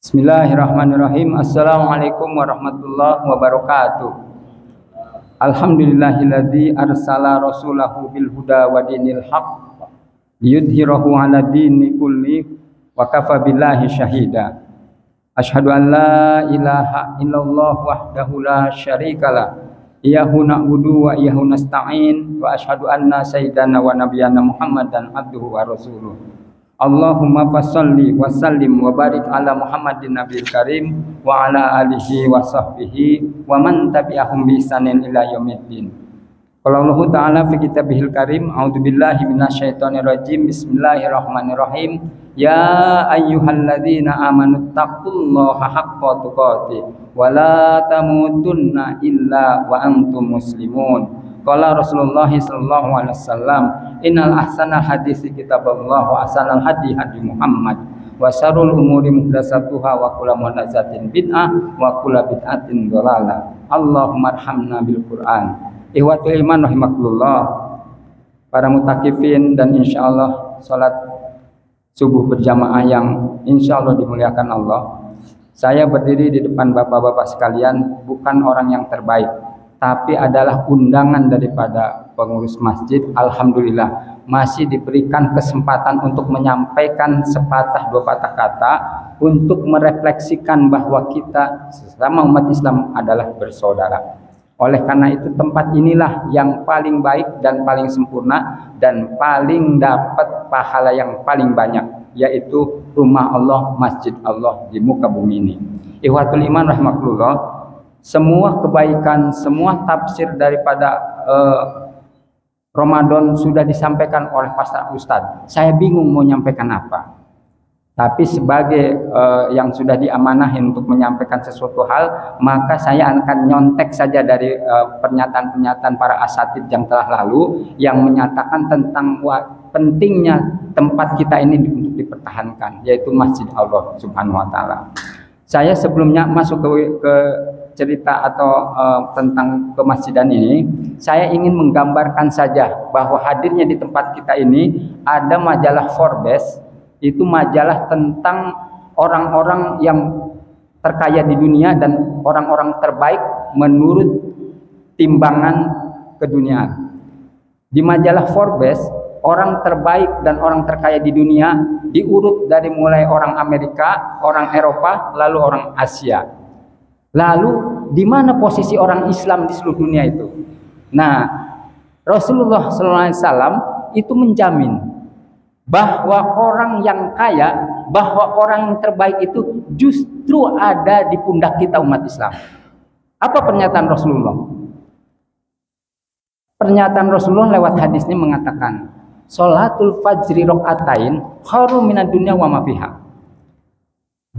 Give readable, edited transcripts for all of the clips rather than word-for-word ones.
Bismillahirrahmanirrahim. Assalamualaikum warahmatullahi wabarakatuh. Alhamdulillahilladzi arsala rasulahu bil huda wa dinil haqq liyudhhirahu 'ala dini kulli wa kafa billahi syahida. Asyhadu an la ilaha illallah wahdahu la syarikalah iyyahu na'budu wa iyyahu nasta'in wa asyhadu anna sayyidana wa nabiyyana Muhammadan abduhu wa rasuluh. Allahumma fasholli wa sallim wa barik ala Muhammadin nabiyil karim wa ala alihi wa sahbihi wa man tabi'ahum bi ihsanin ila yaumiddin. Qala Allah Ta'ala fi kitabihil karim, a'udzubillahi minasyaitonir rajim. Bismillahirrahmanirrahim. Ya ayyuhalladzina amanu taqullaha haqqa tuqatih wa la tamutunna illa wa antum muslimun. Qala Rasulullah sallallahu alaihi wasallam, innal ahsanal hadisi kitabullah wa ahsanal hadi hadi Muhammad wa syarrul umuri muhdatsatuha wa kullu muhdatsatin bid'ah wa kullu bid'atin dhalalah. Allahumma arhamna bil Qur'an. Ihwatul iman rahimakumullah, para mutakifin dan insyaallah salat subuh berjamaah yang insyaallah dimuliakan Allah. Saya berdiri di depan bapak-bapak sekalian bukan orang yang terbaik, tapi adalah undangan daripada pengurus masjid. Alhamdulillah masih diberikan kesempatan untuk menyampaikan sepatah dua patah kata untuk merefleksikan bahwa kita sesama umat Islam adalah bersaudara. Oleh karena itu tempat inilah yang paling baik dan paling sempurna dan paling dapat pahala yang paling banyak, yaitu rumah Allah, masjid Allah di muka bumi ini. Ihwatul iman rahimakumullah, semua kebaikan, semua tafsir daripada Ramadan sudah disampaikan oleh Pastor Ustadz. Saya bingung mau nyampaikan apa. Tapi sebagai yang sudah diamanahin untuk menyampaikan sesuatu hal, maka saya akan nyontek saja dari pernyataan-pernyataan para asatid yang telah lalu yang menyatakan tentang pentingnya tempat kita ini untuk dipertahankan, yaitu Masjid Allah Subhanahu wa taala. Saya sebelumnya masuk ke cerita atau tentang kemasjidan ini, saya ingin menggambarkan saja bahwa hadirnya di tempat kita ini ada majalah Forbes, itu majalah tentang orang-orang yang terkaya di dunia dan orang-orang terbaik menurut timbangan keduniaan. Di majalah Forbes, orang terbaik dan orang terkaya di dunia diurut dari mulai orang Amerika, orang Eropa, lalu orang Asia. Lalu di mana posisi orang Islam di seluruh dunia itu? Nah, Rasulullah SAW itu menjamin bahwa orang yang kaya, bahwa orang yang terbaik itu justru ada di pundak kita umat Islam. Apa pernyataan Rasulullah? Pernyataan Rasulullah lewat hadisnya mengatakan, sholatul fajri rokaatain khairum minad dunya wa ma fiha.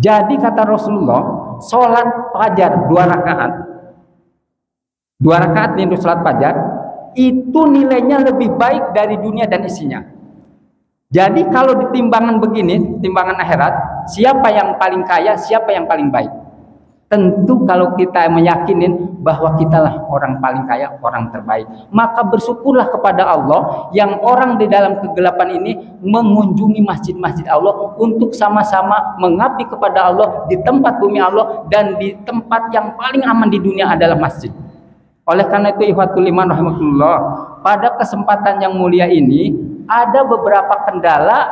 Jadi kata Rasulullah, sholat fajar 2 rakaat, 2 rakaat ini sholat fajar, itu nilainya lebih baik dari dunia dan isinya. Jadi kalau di timbangan begini, timbangan akhirat, siapa yang paling kaya, siapa yang paling baik? Tentu kalau kita meyakinin bahwa kitalah orang paling kaya, orang terbaik, maka bersyukurlah kepada Allah yang orang di dalam kegelapan ini mengunjungi masjid-masjid Allah untuk sama-sama mengabdi kepada Allah di tempat bumi Allah, dan di tempat yang paling aman di dunia adalah masjid. Oleh karena itu ihwatul iman rahimakumullah, pada kesempatan yang mulia ini ada beberapa kendala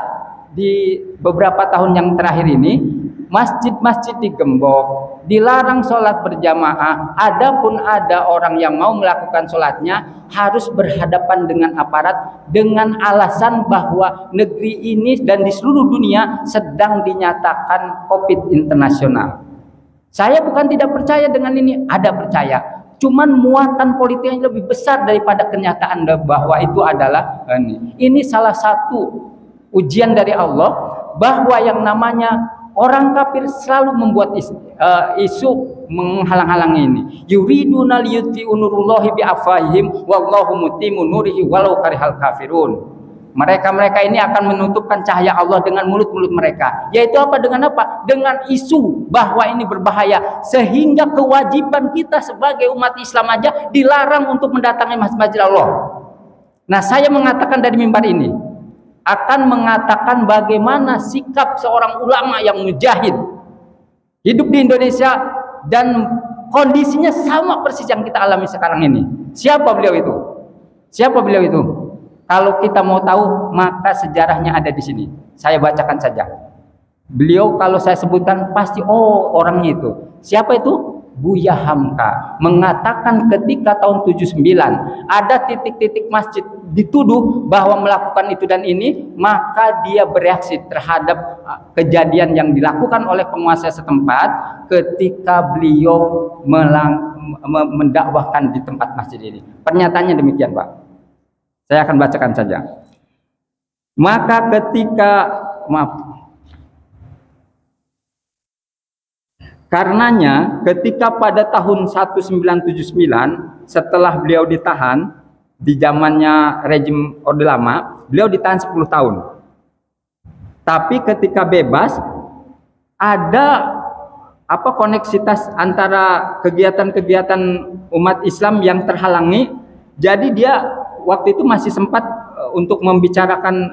di beberapa tahun yang terakhir ini. Masjid-masjid digembok, dilarang sholat berjamaah. Adapun ada orang yang mau melakukan sholatnya harus berhadapan dengan aparat dengan alasan bahwa negeri ini dan di seluruh dunia sedang dinyatakan COVID internasional. Saya bukan tidak percaya dengan ini, ada percaya. Cuman muatan politiknya lebih besar daripada kenyataan bahwa itu adalah ini salah satu ujian dari Allah, bahwa yang namanya orang kafir selalu membuat isu menghalang-halangi ini. Yuriduna liyutfi'u nurullahi bi'afwahihim wallahu mutimmu nurihi walau karihal kafirun. Mereka ini akan menutupkan cahaya Allah dengan mulut-mulut mereka. Yaitu apa? Dengan apa? Dengan isu bahwa ini berbahaya, sehingga kewajiban kita sebagai umat Islam aja dilarang untuk mendatangi masjid Allah. Nah, saya mengatakan dari mimbar ini akan mengatakan bagaimana sikap seorang ulama yang mujahid hidup di Indonesia dan kondisinya sama persis yang kita alami sekarang ini. Siapa beliau itu? Siapa beliau itu? Kalau kita mau tahu, maka sejarahnya ada di sini. Saya bacakan saja. Beliau kalau saya sebutkan pasti orangnya itu. Siapa itu? Buya Hamka mengatakan ketika tahun 79 ada titik-titik masjid dituduh bahwa melakukan itu dan ini, maka dia bereaksi terhadap kejadian yang dilakukan oleh penguasa setempat ketika beliau mendakwahkan di tempat masjid ini. Pernyataannya demikian, Pak. Saya akan bacakan saja. Maka karenanya ketika pada tahun 1979 setelah beliau ditahan di zamannya rejim Orde Lama, beliau ditahan 10 tahun. Tapi ketika bebas ada koneksitas antara kegiatan-kegiatan umat Islam yang terhalangi. Jadi dia waktu itu masih sempat untuk membicarakan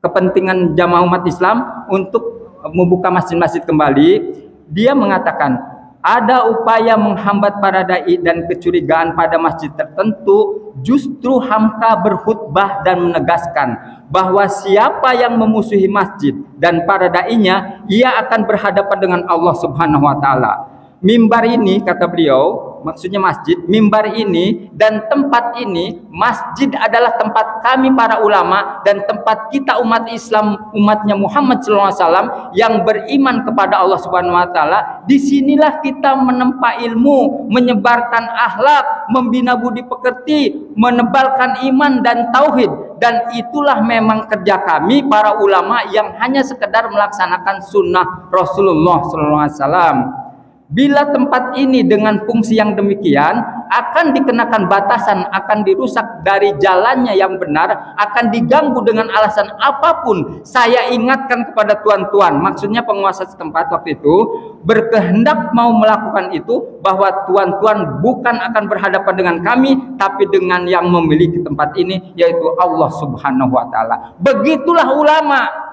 kepentingan jamaah umat Islam untuk membuka masjid-masjid kembali. Dia mengatakan ada upaya menghambat para dai dan kecurigaan pada masjid tertentu. Justru Hamka berkhutbah dan menegaskan bahwa siapa yang memusuhi masjid dan para dai-nya, ia akan berhadapan dengan Allah Subhanahu wa taala. Mimbar ini, kata beliau, maksudnya masjid, mimbar ini dan tempat ini, masjid adalah tempat kami para ulama dan tempat kita umat Islam, umatnya Muhammad SAW yang beriman kepada Allah Subhanahu wa taala. Disinilah kita menempa ilmu, menyebarkan akhlak, membina budi pekerti, menebalkan iman dan tauhid. Dan itulah memang kerja kami para ulama yang hanya sekedar melaksanakan sunnah Rasulullah SAW. Bila tempat ini dengan fungsi yang demikian akan dikenakan batasan, akan dirusak dari jalannya yang benar, akan diganggu dengan alasan apapun, saya ingatkan kepada tuan-tuan, maksudnya penguasa setempat waktu itu, berkehendak mau melakukan itu, bahwa tuan-tuan bukan akan berhadapan dengan kami, tapi dengan yang memiliki tempat ini, yaitu Allah Subhanahu wa taala. Begitulah ulama.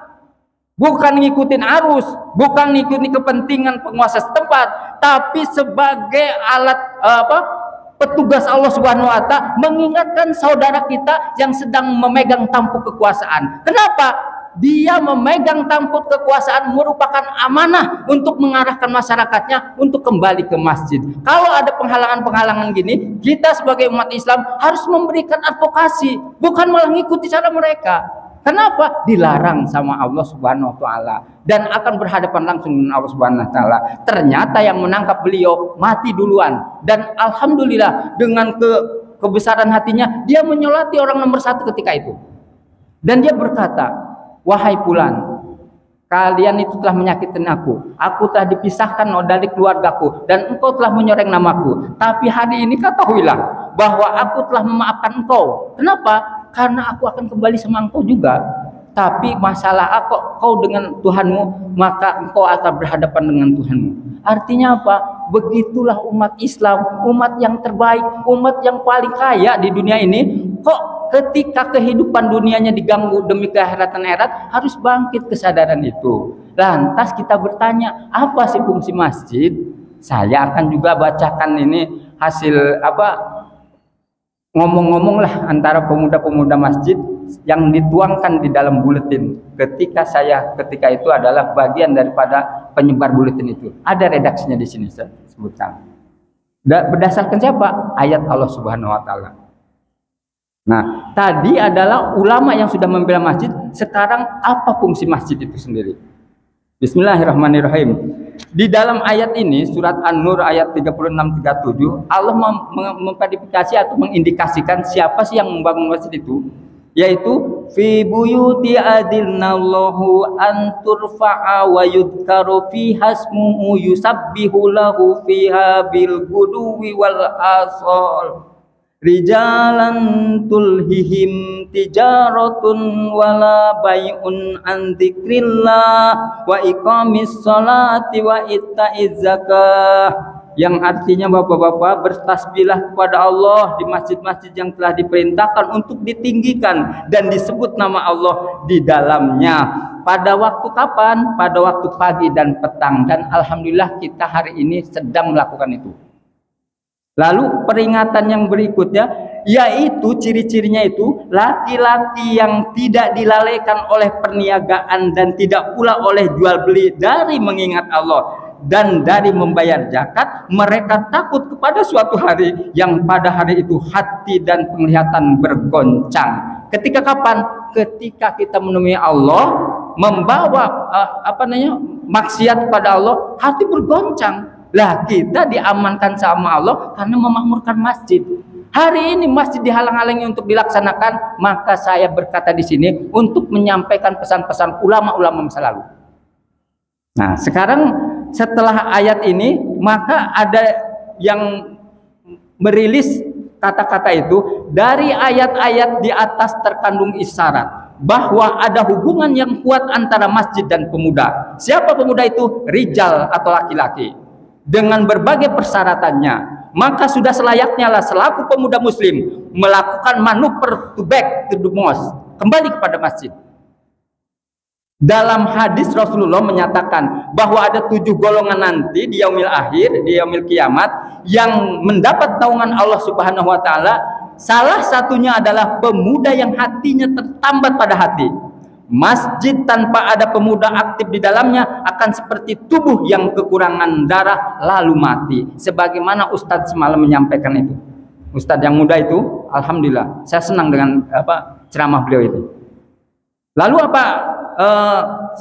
Bukan ngikutin arus, bukan ngikutin kepentingan penguasa setempat, tapi sebagai alat petugas Allah Subhanahu wa taala mengingatkan saudara kita yang sedang memegang tampuk kekuasaan. Kenapa? Dia memegang tampuk kekuasaan merupakan amanah untuk mengarahkan masyarakatnya untuk kembali ke masjid. Kalau ada penghalangan-penghalangan gini, kita sebagai umat Islam harus memberikan advokasi, bukan malah ngikuti cara mereka. Kenapa? Dilarang sama Allah Subhanahu wa taala dan akan berhadapan langsung dengan Allah Subhanahu wa taala. Ternyata yang menangkap beliau mati duluan, dan alhamdulillah dengan kebesaran hatinya dia menyolati orang nomor 1 ketika itu. Dan dia berkata, "Wahai Fulan, kalian itu telah menyakiti aku telah dipisahkan dari keluargaku, dan engkau telah menyoreng namaku. Tapi hari ini ketahuilah bahwa aku telah memaafkan engkau. Kenapa? Karena aku akan kembali sama engkau juga. Tapi masalah kau dengan Tuhanmu, maka engkau akan berhadapan dengan Tuhanmu." Artinya apa? Begitulah umat Islam, umat yang terbaik, umat yang paling kaya di dunia ini. Kok ketika kehidupan dunianya diganggu demi keakhiratan akhirat, harus bangkit kesadaran itu. Lantas kita bertanya, apa sih fungsi masjid? Saya akan juga bacakan ini hasil ngomong-ngomong lah antara pemuda-pemuda masjid yang dituangkan di dalam buletin ketika itu adalah bagian daripada penyebar buletin itu. Ada redaksinya di sini saya sebutkan. Berdasarkan siapa? Ayat Allah Subhanahu wa taala. Nah, tadi adalah ulama yang sudah membela masjid, sekarang apa fungsi masjid itu sendiri? Bismillahirrahmanirrahim. Di dalam ayat ini, surat An-Nur ayat 36-37, Allah memverifikasi atau mengindikasikan siapa sih yang membangun masjid itu, yaitu fi buyuti adilnallahu an turfa'a wa yudhkaru fiha ismuhu yusabbihu lahu fiha bil guduwi wal asal rijalan tulhihim tijaratun wala bai'un an dzikrillah wa iqamis sholati wa ittaiz zakah yang artinya bapak-bapak bertasbihlah kepada Allah di masjid-masjid yang telah diperintahkan untuk ditinggikan dan disebut nama Allah di dalamnya. Pada waktu kapan? Pada waktu pagi dan petang, dan alhamdulillah kita hari ini sedang melakukan itu. Lalu peringatan yang berikutnya, yaitu ciri-cirinya itu laki-laki yang tidak dilalaikan oleh perniagaan dan tidak pula oleh jual beli dari mengingat Allah dan dari membayar zakat. Mereka takut kepada suatu hari yang pada hari itu hati dan penglihatan bergoncang. Ketika kapan? Ketika kita menemui Allah, membawa maksiat kepada Allah, hati bergoncang. Lah kita diamankan sama Allah karena memakmurkan masjid. Hari ini masjid dihalang-halangi untuk dilaksanakan, maka saya berkata di sini untuk menyampaikan pesan-pesan ulama-ulama masa lalu. Nah, sekarang setelah ayat ini, maka ada yang merilis kata-kata itu dari ayat-ayat di atas terkandung isyarat bahwa ada hubungan yang kuat antara masjid dan pemuda. Siapa pemuda itu? Rijal atau laki-laki. Dengan berbagai persyaratannya, maka sudah selayaknya lah selaku pemuda muslim melakukan manuver to back to the mosque, kembali kepada masjid. Dalam hadis Rasulullah menyatakan bahwa ada 7 golongan nanti di yaumil akhir, di yaumil kiamat, yang mendapat naungan Allah Subhanahu wa taala. Salah satunya adalah pemuda yang hatinya tertambat pada hati. Masjid tanpa ada pemuda aktif di dalamnya akan seperti tubuh yang kekurangan darah lalu mati. Sebagaimana Ustadz semalam menyampaikan itu. Ustadz yang muda itu, alhamdulillah, saya senang dengan ceramah beliau itu. Lalu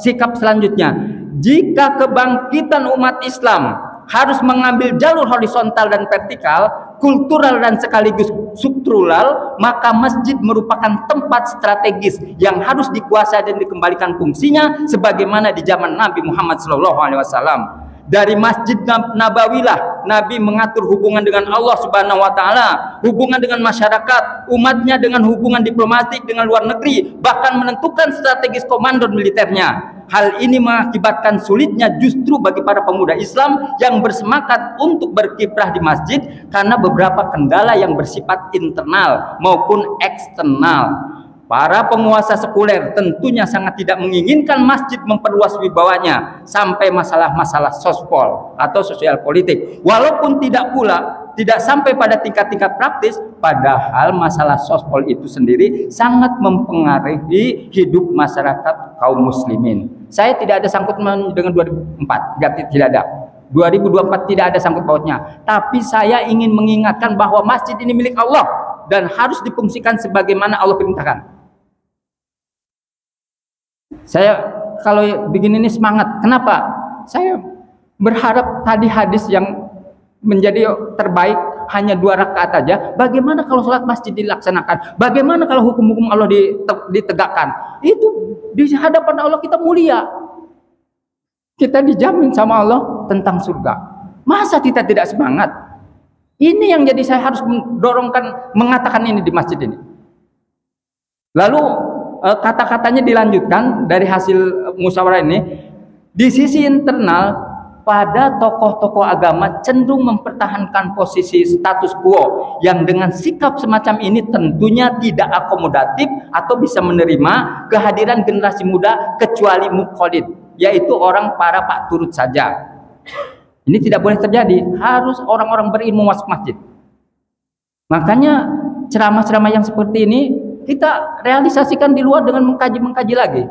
sikap selanjutnya? Jika kebangkitan umat Islam harus mengambil jalur horizontal dan vertikal, kultural dan sekaligus struktural, maka masjid merupakan tempat strategis yang harus dikuasai dan dikembalikan fungsinya sebagaimana di zaman Nabi Muhammad SAW. Dari Masjid Nabawilah Nabi mengatur hubungan dengan Allah Subhanahu wa taala, hubungan dengan masyarakat, umatnya, dengan hubungan diplomatik dengan luar negeri, bahkan menentukan strategis komando militernya. Hal ini mengakibatkan sulitnya justru bagi para pemuda Islam yang bersemangat untuk berkiprah di masjid karena beberapa kendala yang bersifat internal maupun eksternal. Para penguasa sekuler tentunya sangat tidak menginginkan masjid memperluas wibawanya sampai masalah-masalah sospol atau sosial politik, walaupun tidak sampai pada tingkat-tingkat praktis, padahal masalah sospol itu sendiri sangat mempengaruhi hidup masyarakat kaum muslimin. Saya tidak ada sangkut dengan 2004, tidak ada. 2024 tidak ada sangkut pautnya. Tapi saya ingin mengingatkan bahwa masjid ini milik Allah dan harus difungsikan sebagaimana Allah perintahkan. Saya kalau bikin ini semangat. Kenapa? Saya berharap tadi hadis yang menjadi terbaik hanya 2 rakaat aja. Bagaimana kalau sholat masjid dilaksanakan? Bagaimana kalau hukum-hukum Allah ditegakkan? Itu di hadapan Allah kita mulia. Kita dijamin sama Allah tentang surga. Masa kita tidak semangat? Ini yang jadi saya harus mendorongkan, mengatakan ini di masjid ini. Lalu kata-katanya dilanjutkan dari hasil musyawarah ini. Di sisi internal, pada tokoh-tokoh agama cenderung mempertahankan posisi status quo yang dengan sikap semacam ini tentunya tidak akomodatif atau bisa menerima kehadiran generasi muda kecuali mukholid, yaitu orang para pak turut saja. Ini tidak boleh terjadi, harus orang-orang berilmu masuk masjid. Makanya ceramah-ceramah yang seperti ini kita realisasikan di luar dengan mengkaji lagi.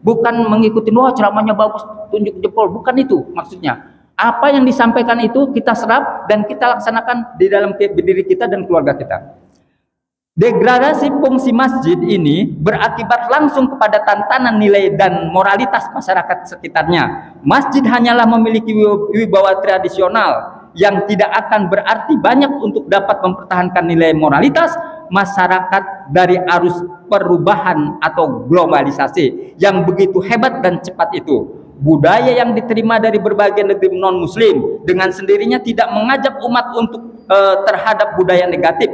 Bukan mengikuti, wah ceramahnya bagus, tunjuk jempol, bukan itu maksudnya. Apa yang disampaikan itu kita serap dan kita laksanakan di dalam diri kita dan keluarga kita. Degradasi fungsi masjid ini berakibat langsung kepada tantangan nilai dan moralitas masyarakat sekitarnya. Masjid hanyalah memiliki wibawa tradisional yang tidak akan berarti banyak untuk dapat mempertahankan nilai moralitas masyarakat dari arus perubahan atau globalisasi yang begitu hebat dan cepat itu. Budaya yang diterima dari berbagai negeri non-muslim dengan sendirinya tidak mengajak umat untuk terhadap budaya negatif.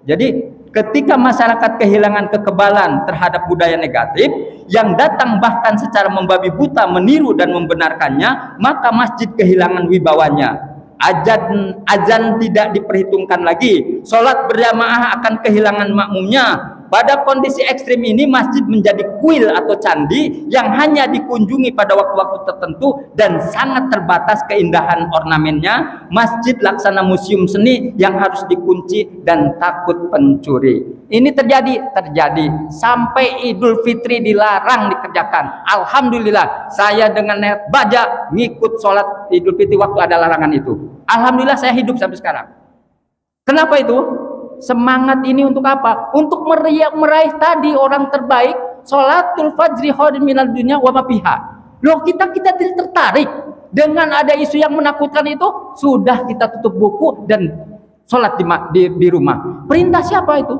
Jadi ketika masyarakat kehilangan kekebalan terhadap budaya negatif yang datang bahkan secara membabi buta meniru dan membenarkannya, maka masjid kehilangan wibawanya. azan tidak diperhitungkan lagi, sholat berjamaah akan kehilangan makmumnya. Pada kondisi ekstrim ini masjid menjadi kuil atau candi yang hanya dikunjungi pada waktu-waktu tertentu dan sangat terbatas keindahan ornamennya. Masjid laksana museum seni yang harus dikunci dan takut pencuri. Ini terjadi sampai Idul Fitri dilarang dikerjakan. Alhamdulillah saya dengan niat baja ngikut sholat Idul Fitri waktu ada larangan itu. Alhamdulillah saya hidup sampai sekarang. Kenapa itu? Semangat ini untuk apa? Untuk meraih tadi orang terbaik, sholatul fajri khairun minad dunya wa ma fiha. Loh, kita tidak tertarik dengan ada isu yang menakutkan itu, sudah kita tutup buku dan sholat di rumah. Perintah siapa itu?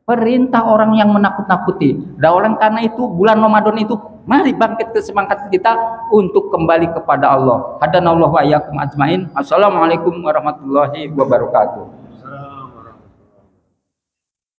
Perintah orang yang menakut-nakuti. Dan orang karena itu bulan Ramadan itu mari bangkit ke semangat kita untuk kembali kepada Allah. Hadanallahu wa iyyakum ajmain. Assalamualaikum warahmatullahi wabarakatuh.